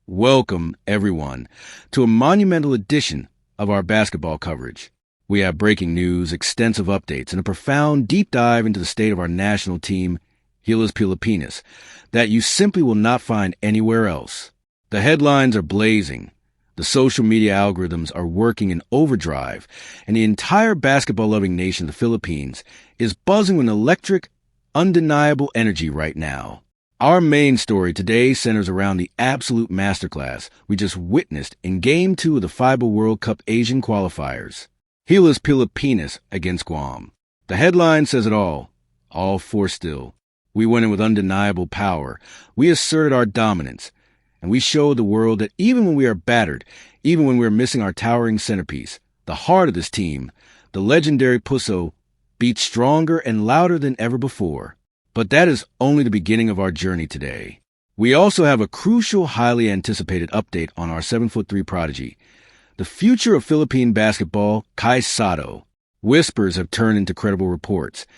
Welcome, everyone, to a monumental edition of our basketball coverage. We have breaking news, extensive updates, and a profound deep dive into the state of our national team, Gilas Pilipinas, that you simply will not find anywhere else. The headlines are blazing, the social media algorithms are working in overdrive, and the entire basketball-loving nation of the Philippines is buzzing with electric, undeniable energy right now. Our main story today centers around the absolute masterclass we just witnessed in Game 2 of the FIBA World Cup Asian qualifiers. Gilas Pilipinas against Guam. The headline says it all four still. We went in with undeniable power. We asserted our dominance. And we showed the world that even when we are battered, even when we're missing our towering centerpiece, the heart of this team, the legendary Puso, beats stronger and louder than ever before. But that is only the beginning of our journey today. We also have a crucial, highly anticipated update on our 7'3" prodigy. The future of Philippine basketball, Kai Sotto. Whispers have turned into credible reports,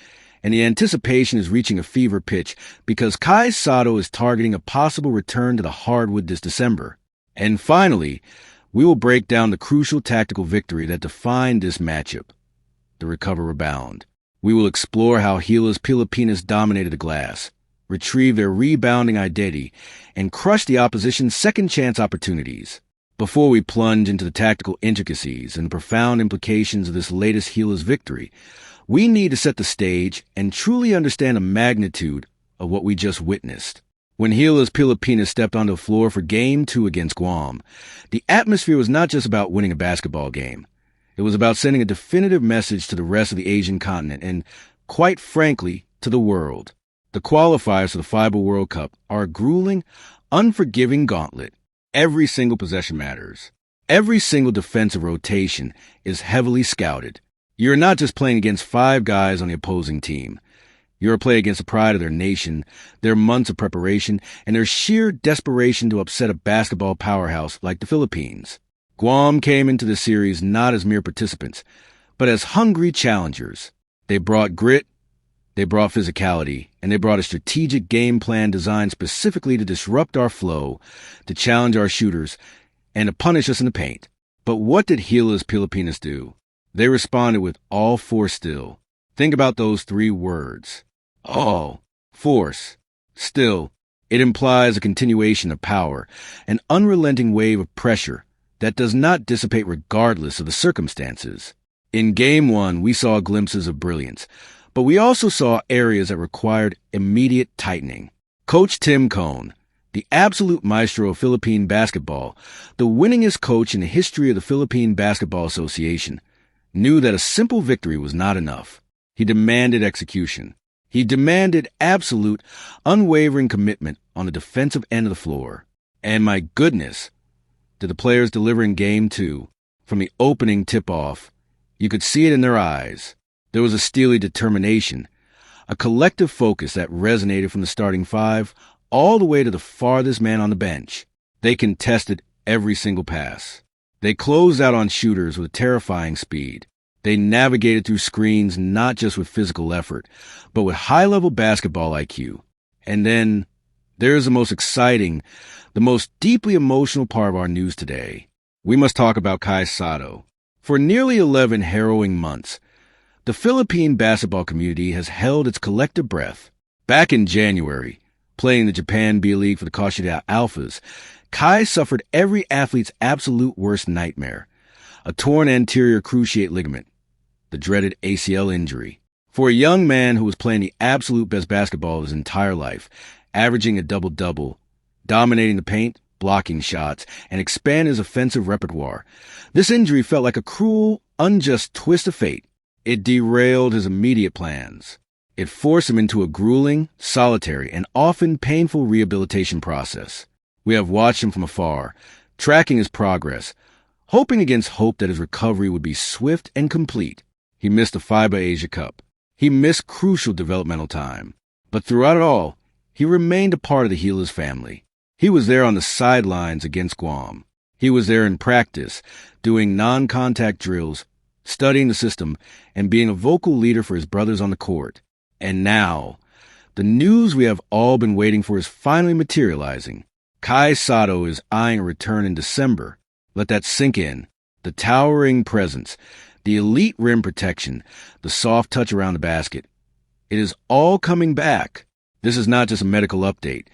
and the anticipation is reaching a fever pitch because Kai Sotto is targeting a possible return to the hardwood this December. And finally, we will break down the crucial tactical victory that defined this matchup, the Rebound. We will explore how Gilas Pilipinas dominated the glass, retrieve their rebounding identity, and crush the opposition's second-chance opportunities. Before we plunge into the tactical intricacies and the profound implications of this latest Gilas victory, we need to set the stage and truly understand the magnitude of what we just witnessed. When Gilas Pilipinas stepped onto the floor for Game 2 against Guam, the atmosphere was not just about winning a basketball game. It was about sending a definitive message to the rest of the Asian continent and, quite frankly, to the world. The qualifiers for the FIBA World Cup are a grueling, unforgiving gauntlet. Every single possession matters. Every single defensive rotation is heavily scouted. You're not just playing against 5 guys on the opposing team. You're playing against the pride of their nation, their months of preparation, and their sheer desperation to upset a basketball powerhouse like the Philippines. Guam came into the series not as mere participants, but as hungry challengers. They brought grit, they brought physicality, and they brought a strategic game plan designed specifically to disrupt our flow, to challenge our shooters, and to punish us in the paint. But what did Gilas Pilipinas do? They responded with all four still. Think about those 3 words. All, force, still. It implies a continuation of power, an unrelenting wave of pressure that does not dissipate regardless of the circumstances. In Game 1, we saw glimpses of brilliance, but we also saw areas that required immediate tightening. Coach Tim Cone, the absolute maestro of Philippine basketball, the winningest coach in the history of the Philippine Basketball Association, knew that a simple victory was not enough. He demanded execution. He demanded absolute, unwavering commitment on the defensive end of the floor. And my goodness, did the players deliver in Game 2. From the opening tip-off, you could see it in their eyes. There was a steely determination, a collective focus that resonated from the starting 5 all the way to the farthest man on the bench. They contested every single pass. They closed out on shooters with terrifying speed. They navigated through screens not just with physical effort, but with high-level basketball IQ. And then there's the most exciting, the most deeply emotional part of our news today. We must talk about Kai Sotto. For nearly 11 harrowing months, the Philippine basketball community has held its collective breath. Back in January, playing in the Japan B-League for the Kashida Alphas, Kai suffered every athlete's absolute worst nightmare, a torn anterior cruciate ligament, the dreaded ACL injury. For a young man who was playing the absolute best basketball of his entire life, averaging a double-double, dominating the paint, blocking shots, and expanding his offensive repertoire, this injury felt like a cruel, unjust twist of fate. It derailed his immediate plans. It forced him into a grueling, solitary, and often painful rehabilitation process. We have watched him from afar, tracking his progress, hoping against hope that his recovery would be swift and complete. He missed the FIBA Asia Cup. He missed crucial developmental time. But throughout it all, he remained a part of the Gilas family. He was there on the sidelines against Guam. He was there in practice, doing non-contact drills, studying the system, and being a vocal leader for his brothers on the court. And now, the news we have all been waiting for is finally materializing. Kai Sotto is eyeing a return in December. Let that sink in. The towering presence, the elite rim protection, the soft touch around the basket. It is all coming back. This is not just a medical update.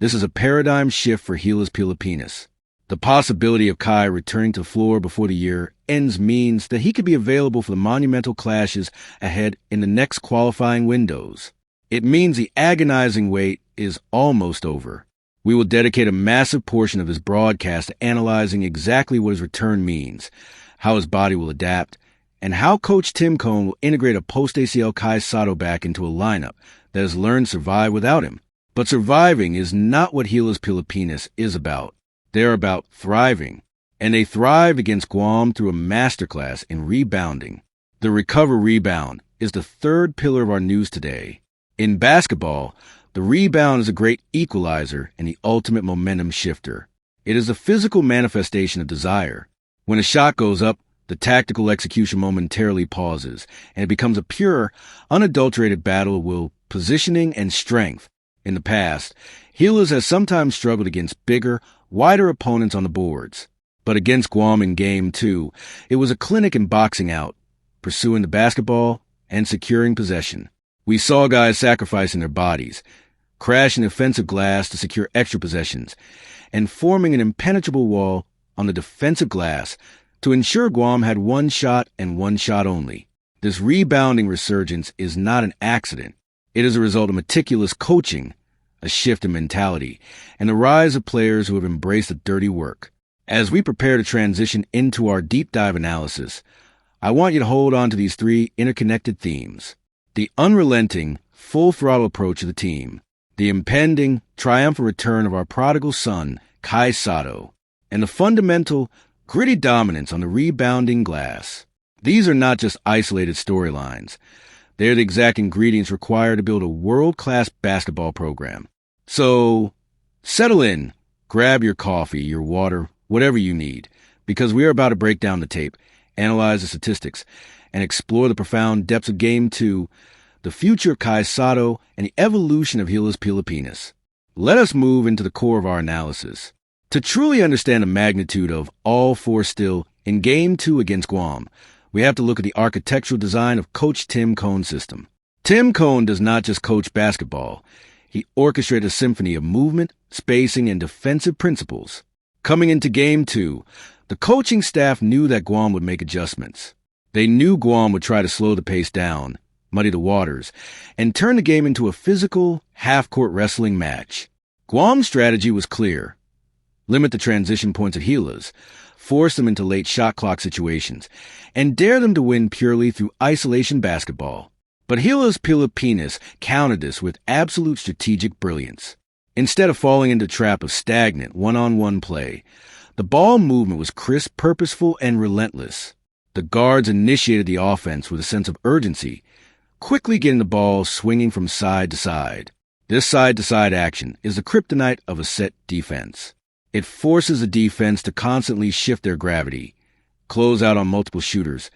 This is a paradigm shift for Gilas Pilipinas. The possibility of Kai returning to the floor before the year ends means that he could be available for the monumental clashes ahead in the next qualifying windows. It means the agonizing wait is almost over. We will dedicate a massive portion of this broadcast to analyzing exactly what his return means, how his body will adapt, and how Coach Tim Cone will integrate a post-ACL Kai Sotto back into a lineup that has learned to survive without him. But surviving is not what Gilas Pilipinas is about. They're about thriving, and they thrived against Guam through a masterclass in rebounding. The recover rebound is the third pillar of our news today. In basketball, the rebound is a great equalizer and the ultimate momentum shifter. It is a physical manifestation of desire. When a shot goes up, the tactical execution momentarily pauses, and it becomes a pure, unadulterated battle of will, positioning, and strength. In the past, Gilas has sometimes struggled against bigger, wider opponents on the boards. But against Guam in Game 2, it was a clinic in boxing out, pursuing the basketball and securing possession. We saw guys sacrificing their bodies, crashing offensive glass to secure extra possessions, and forming an impenetrable wall on the defensive glass to ensure Guam had one shot and one shot only. This rebounding resurgence is not an accident. It is a result of meticulous coaching, a shift in mentality, and the rise of players who have embraced the dirty work. As we prepare to transition into our deep dive analysis, I want you to hold on to these three interconnected themes. The unrelenting, full-throttle approach of the team, the impending, triumphant return of our prodigal son, Kai Sotto, and the fundamental, gritty dominance on the rebounding glass. These are not just isolated storylines. They're the exact ingredients required to build a world-class basketball program. So, settle in, grab your coffee, your water, whatever you need, because we are about to break down the tape, analyze the statistics, and explore the profound depths of Game 2, the future of Kai Sotto, and the evolution of Gilas Pilipinas. Let us move into the core of our analysis. To truly understand the magnitude of all four still in Game 2 against Guam, we have to look at the architectural design of Coach Tim Cone's system. Tim Cone does not just coach basketball. He orchestrated a symphony of movement, spacing, and defensive principles. Coming into Game 2, the coaching staff knew that Guam would make adjustments. They knew Guam would try to slow the pace down, muddy the waters, and turn the game into a physical, half-court wrestling match. Guam's strategy was clear. Limit the transition points of Gilas, force them into late shot clock situations, and dare them to win purely through isolation basketball. But Gilas Pilipinas countered this with absolute strategic brilliance. Instead of falling into the trap of stagnant one-on-one play, the ball movement was crisp, purposeful, and relentless. The guards initiated the offense with a sense of urgency, quickly getting the ball swinging from side to side. This side-to-side action is the kryptonite of a set defense. It forces the defense to constantly shift their gravity, close out on multiple shooters,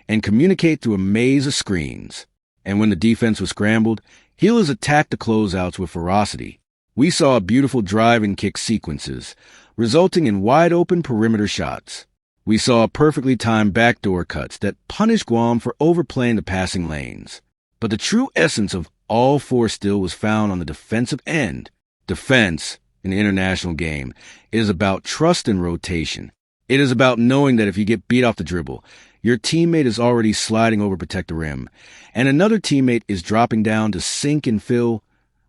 and communicate through a maze of screens. And when the defense was scrambled, Gilas attacked the closeouts with ferocity. We saw beautiful drive and kick sequences, resulting in wide-open perimeter shots. We saw perfectly timed backdoor cuts that punished Guam for overplaying the passing lanes. But the true essence of all four still was found on the defensive end. Defense, in the international game, is about trust and rotation. It is about knowing that if you get beat off the dribble, your teammate is already sliding over to protect the rim, and another teammate is dropping down to sink and fill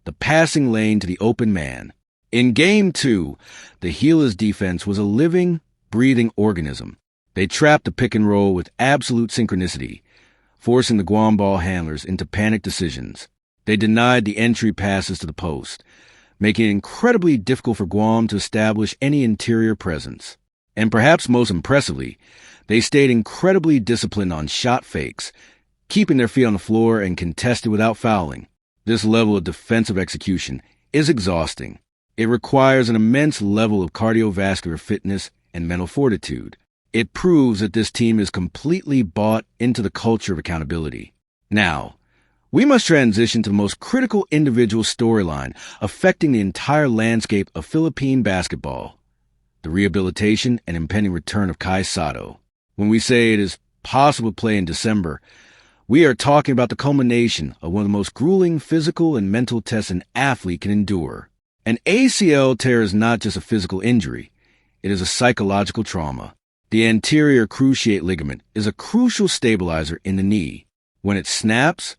the passing lane to the open man. In Game 2, the Gilas defense was a living, breathing organism. They trapped the pick and roll with absolute synchronicity, forcing the Guam ball handlers into panic decisions. They denied the entry passes to the post, making it incredibly difficult for Guam to establish any interior presence. And perhaps most impressively, they stayed incredibly disciplined on shot fakes, keeping their feet on the floor and contested without fouling. This level of defensive execution is exhausting. It requires an immense level of cardiovascular fitness and mental fortitude. It proves that this team is completely bought into the culture of accountability. Now, we must transition to the most critical individual storyline affecting the entire landscape of Philippine basketball: the rehabilitation and impending return of Kai Sotto. When we say it is possible to play in December, we are talking about the culmination of one of the most grueling physical and mental tests an athlete can endure. An ACL tear is not just a physical injury, it is a psychological trauma. The anterior cruciate ligament is a crucial stabilizer in the knee. When it snaps,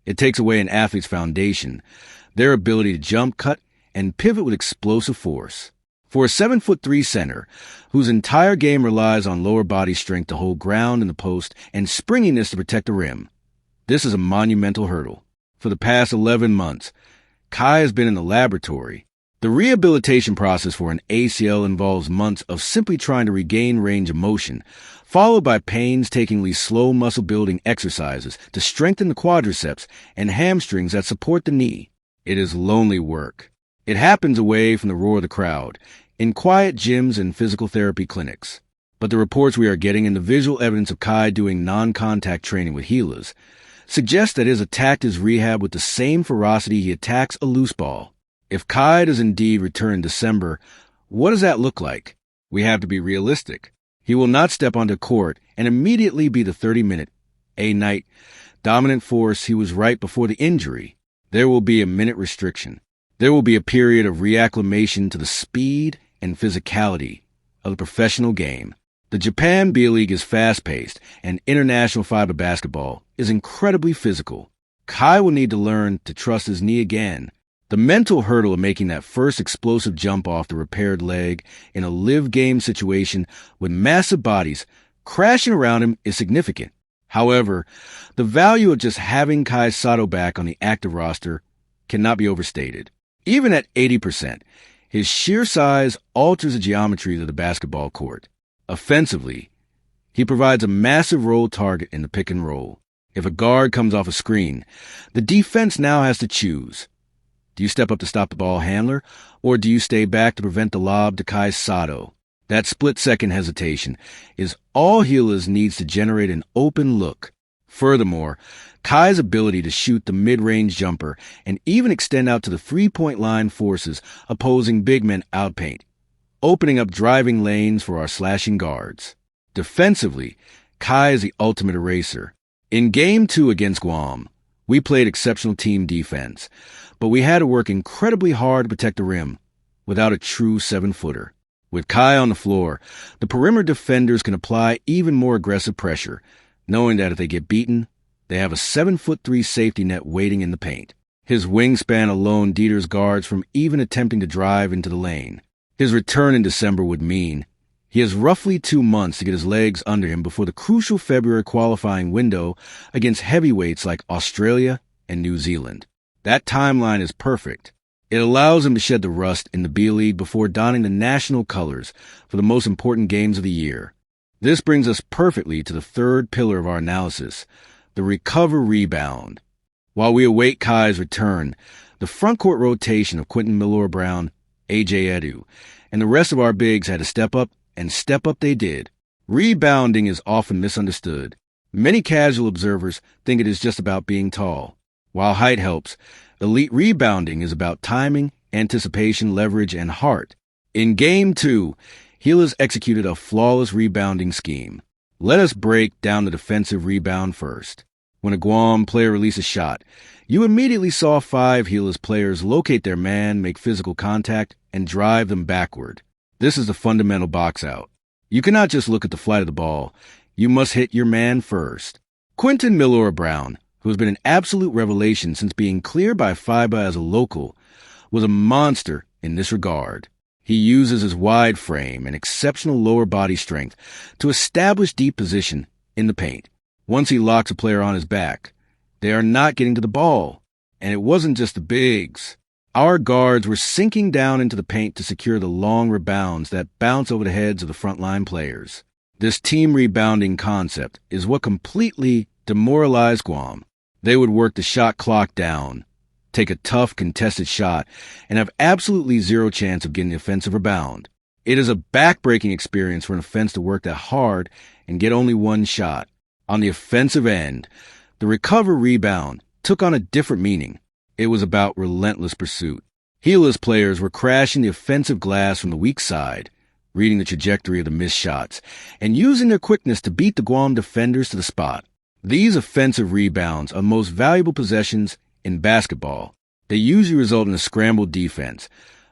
it takes away an athlete's foundation, their ability to jump, cut, and pivot with explosive force. For a 7'3" center, whose entire game relies on lower body strength to hold ground in the post and springiness to protect the rim, this is a monumental hurdle. For the past 11 months, Kai has been in the laboratory. The rehabilitation process for an ACL involves months of simply trying to regain range of motion, followed by painstakingly slow muscle-building exercises to strengthen the quadriceps and hamstrings that support the knee. It is lonely work. It happens away from the roar of the crowd, in quiet gyms and physical therapy clinics. But the reports we are getting and the visual evidence of Kai doing non-contact training with Gilas suggests that he has attacked his rehab with the same ferocity he attacks a loose ball. If Kai does indeed return in December, what does that look like? We have to be realistic. He will not step onto court and immediately be the 30-minute, a-night, dominant force he was right before the injury. There will be a minute restriction. There will be a period of reacclimation to the speed and physicality of the professional game. The Japan B-League is fast-paced, and international fiber basketball is incredibly physical. Kai will need to learn to trust his knee again. The mental hurdle of making that first explosive jump off the repaired leg in a live-game situation with massive bodies crashing around him is significant. However, the value of just having Kai Sotto back on the active roster cannot be overstated. Even at 80%, his sheer size alters the geometry of the basketball court. Offensively, he provides a massive roll target in the pick and roll. If a guard comes off a screen, the defense now has to choose. Do you step up to stop the ball handler, or do you stay back to prevent the lob to Kai Sotto? That split-second hesitation is all Gilas needs to generate an open look. Furthermore, Kai's ability to shoot the mid-range jumper and even extend out to the three-point line forces opposing big men outpaint, opening up driving lanes for our slashing guards. Defensively, Kai is the ultimate eraser. In Game 2 against Guam, we played exceptional team defense, but we had to work incredibly hard to protect the rim without a true 7-footer. With Kai on the floor, the perimeter defenders can apply even more aggressive pressure, knowing that if they get beaten, they have a 7'3" safety net waiting in the paint. His wingspan alone deters guards from even attempting to drive into the lane. His return in December would mean he has roughly 2 months to get his legs under him before the crucial February qualifying window against heavyweights like Australia and New Zealand. That timeline is perfect. It allows him to shed the rust in the B-League before donning the national colors for the most important games of the year. This brings us perfectly to the third pillar of our analysis, the rebound. While we await Kai's return, the frontcourt rotation of Quentin Miller-Brown, A.J. Edu, and the rest of our bigs had to step up, and step up they did. Rebounding is often misunderstood. Many casual observers think it is just about being tall. While height helps, elite rebounding is about timing, anticipation, leverage, and heart. In Game 2, Gilas executed a flawless rebounding scheme. Let us break down the defensive rebound first. When a Guam player released a shot, you immediately saw 5 Gilas players locate their man, make physical contact, and drive them backward. This is the fundamental box out. You cannot just look at the flight of the ball. You must hit your man first. Quentin Miller-Brown, who has been an absolute revelation since being cleared by FIBA as a local, was a monster in this regard. He uses his wide frame and exceptional lower body strength to establish deep position in the paint. Once he locks a player on his back, they are not getting to the ball. And it wasn't just the bigs. Our guards were sinking down into the paint to secure the long rebounds that bounce over the heads of the frontline players. This team rebounding concept is what completely demoralized Guam. They would work the shot clock down, take a tough contested shot, and have absolutely zero chance of getting the offensive rebound. It is a back-breaking experience for an offense to work that hard and get only one shot. On the offensive end, the rebound took on a different meaning. It was about relentless pursuit. Gilas players were crashing the offensive glass from the weak side, reading the trajectory of the missed shots, and using their quickness to beat the Guam defenders to the spot. These offensive rebounds are the most valuable possessions in basketball. They usually result in a scrambled defense,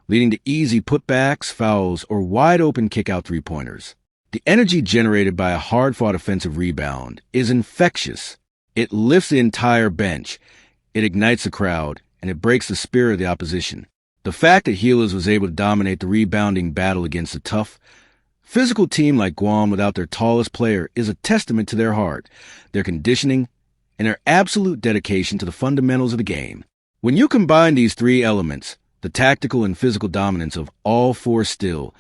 leading to easy putbacks, fouls, or wide-open kick-out three-pointers. The energy generated by a hard-fought offensive rebound is infectious. It lifts the entire bench, it ignites the crowd, and it breaks the spirit of the opposition. The fact that Gilas was able to dominate the rebounding battle against a tough, physical team like Guam without their tallest player is a testament to their heart, their conditioning, and their absolute dedication to the fundamentals of the game. When you combine these three elements, the tactical and physical dominance of all four still,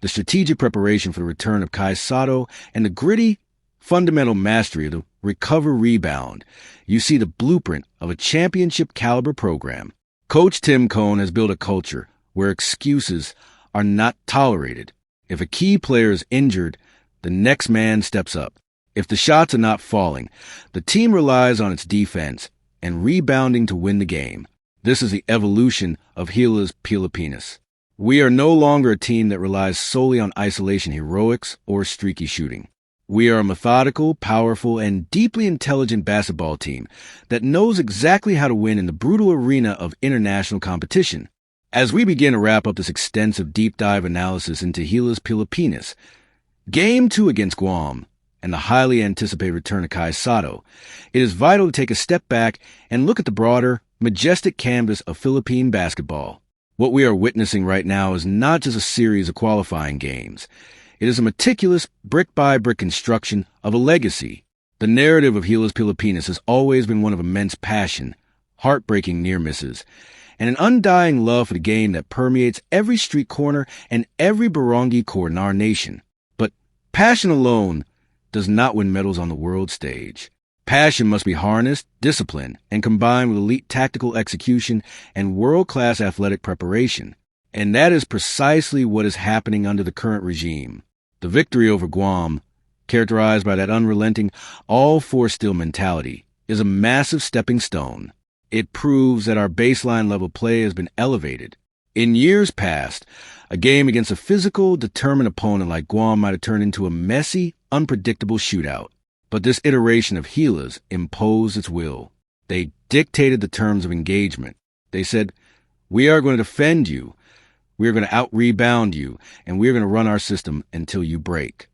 the strategic preparation for the return of Kai Sotto, and the gritty, fundamental mastery of the recover rebound, you see the blueprint of a championship-caliber program. Coach Tim Cohn has built a culture where excuses are not tolerated. If a key player is injured, the next man steps up. If the shots are not falling, the team relies on its defense and rebounding to win the game. This is the evolution of Gilas Pilipinas. We are no longer a team that relies solely on isolation heroics or streaky shooting. We are a methodical, powerful, and deeply intelligent basketball team that knows exactly how to win in the brutal arena of international competition. As we begin to wrap up this extensive deep dive analysis into Gilas Pilipinas, Game 2 against Guam, and the highly anticipated return of Kai Sotto, it is vital to take a step back and look at the broader, majestic canvas of Philippine basketball. What we are witnessing right now is not just a series of qualifying games. It is a meticulous, brick-by-brick construction of a legacy. The narrative of Gilas Pilipinas has always been one of immense passion, heartbreaking near misses, and an undying love for the game that permeates every street corner and every barangay court in our nation. But passion alone does not win medals on the world stage. Passion must be harnessed, disciplined, and combined with elite tactical execution and world-class athletic preparation. And that is precisely what is happening under the current regime. The victory over Guam, characterized by that unrelenting, all-for-still mentality, is a massive stepping stone. It proves that our baseline level play has been elevated. In years past, a game against a physical, determined opponent like Guam might have turned into a messy, unpredictable shootout. But this iteration of Gilas imposed its will. They dictated the terms of engagement. They said, "We are going to defend you. We are going to out-rebound you, and we are going to run our system until you break."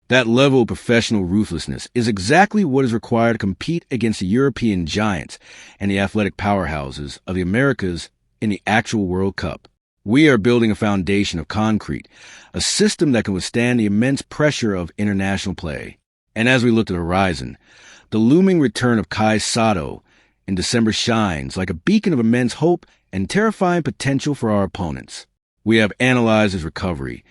That level of professional ruthlessness is exactly what is required to compete against the European giants and the athletic powerhouses of the Americas in the actual World Cup. We are building a foundation of concrete, a system that can withstand the immense pressure of international play. And as we look to the horizon, the looming return of Kai Sotto in December shines like a beacon of immense hope and terrifying potential for our opponents. We have analyzed his recovery,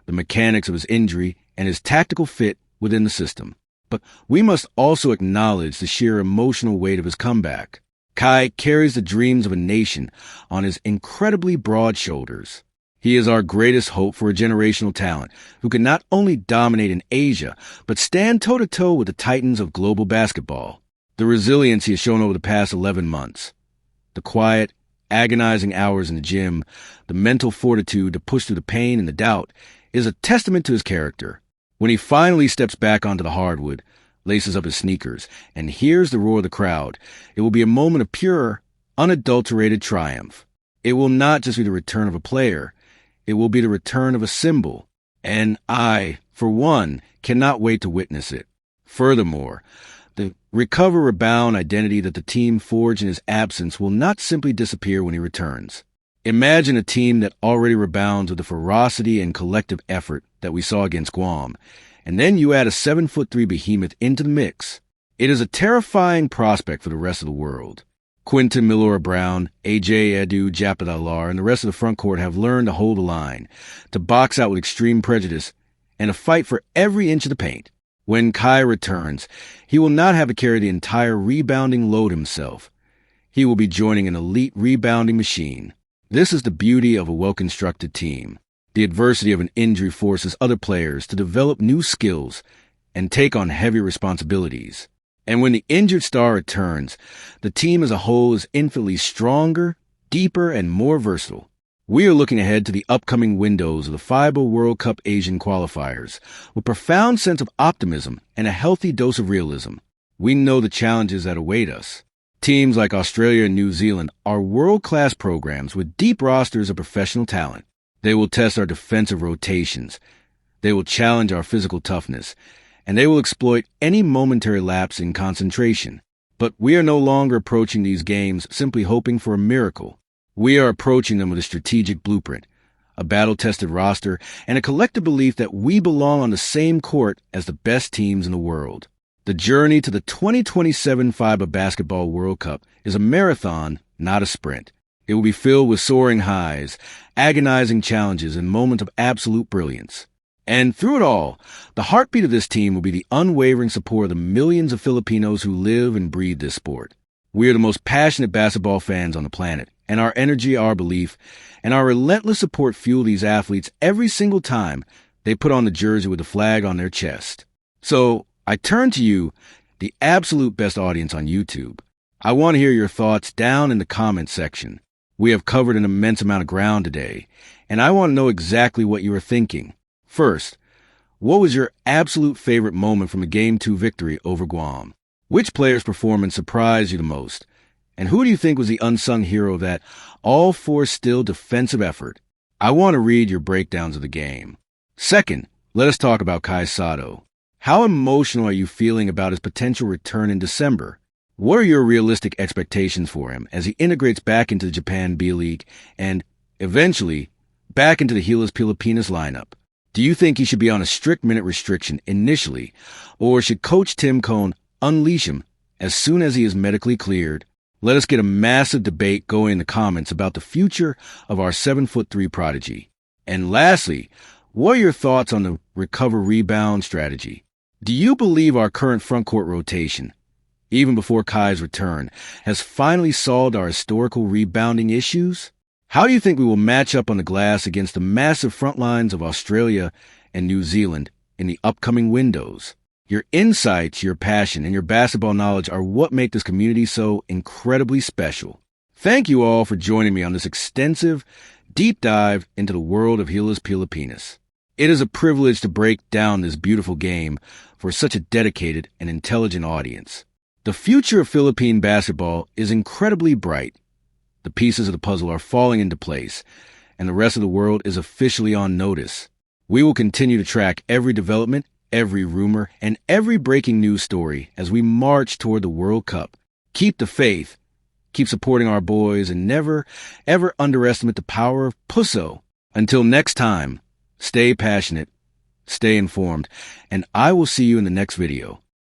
the mechanics of his injury, and his tactical fit within the system. But we must also acknowledge the sheer emotional weight of his comeback. Kai carries the dreams of a nation on his incredibly broad shoulders. He is our greatest hope for a generational talent who can not only dominate in Asia, but stand toe-to-toe with the titans of global basketball. The resilience he has shown over the past 11 months, the quiet, agonizing hours in the gym, the mental fortitude to push through the pain and the doubt, is a testament to his character. When he finally steps back onto the hardwood, laces up his sneakers, and hears the roar of the crowd, it will be a moment of pure, unadulterated triumph. It will not just be the return of a player, it will be the return of a symbol, and I, for one, cannot wait to witness it. Furthermore, the recover-rebound identity that the team forged in his absence will not simply disappear when he returns. Imagine a team that already rebounds with the ferocity and collective effort that we saw against Guam, and then you add a 7'3" behemoth into the mix. It is a terrifying prospect for the rest of the world. Quinton Milora-Brown, A.J. Edu Japadalar, and the rest of the front court have learned to hold the line, to box out with extreme prejudice, and to fight for every inch of the paint. When Kai returns, he will not have to carry the entire rebounding load himself. He will be joining an elite rebounding machine. This is the beauty of a well-constructed team. The adversity of an injury forces other players to develop new skills and take on heavy responsibilities. And when the injured star returns, the team as a whole is infinitely stronger, deeper, and more versatile. We are looking ahead to the upcoming windows of the FIBA World Cup Asian qualifiers with a profound sense of optimism and a healthy dose of realism. We know the challenges that await us. Teams like Australia and New Zealand are world-class programs with deep rosters of professional talent. They will test our defensive rotations. They will challenge our physical toughness, and they will exploit any momentary lapse in concentration. But we are no longer approaching these games simply hoping for a miracle. We are approaching them with a strategic blueprint, a battle-tested roster, and a collective belief that we belong on the same court as the best teams in the world. The journey to the 2027 FIBA Basketball World Cup is a marathon, not a sprint. It will be filled with soaring highs, agonizing challenges, and moments of absolute brilliance. And through it all, the heartbeat of this team will be the unwavering support of the millions of Filipinos who live and breathe this sport. We are the most passionate basketball fans on the planet, and our energy, our belief, and our relentless support fuel these athletes every single time they put on the jersey with the flag on their chest. So, I turn to you, the absolute best audience on YouTube. I want to hear your thoughts down in the comments section. We have covered an immense amount of ground today, and I want to know exactly what you are thinking. First, what was your absolute favorite moment from the Game 2 victory over Guam? Which player's performance surprised you the most? And who do you think was the unsung hero of that all-for-still defensive effort? I want to read your breakdowns of the game. Second, let us talk about Kai Sotto. How emotional are you feeling about his potential return in December? What are your realistic expectations for him as he integrates back into the Japan B-League and, eventually, back into the Gilas Pilipinas lineup? Do you think he should be on a strict minute restriction initially, or should Coach Tim Cohn unleash him as soon as he is medically cleared? Let us get a massive debate going in the comments about the future of our 7'3" prodigy. And lastly, what are your thoughts on the recover-rebound strategy? Do you believe our current frontcourt rotation, even before Kai's return, has finally solved our historical rebounding issues? How do you think we will match up on the glass against the massive front lines of Australia and New Zealand in the upcoming windows? Your insights, your passion, and your basketball knowledge are what make this community so incredibly special. Thank you all for joining me on this extensive, deep dive into the world of Gilas Pilipinas. It is a privilege to break down this beautiful game for such a dedicated and intelligent audience. The future of Philippine basketball is incredibly bright. The pieces of the puzzle are falling into place, and the rest of the world is officially on notice. We will continue to track every development, every rumor, and every breaking news story as we march toward the World Cup. Keep the faith, keep supporting our boys, and never, ever underestimate the power of Puso. Until next time, stay passionate, stay informed, and I will see you in the next video.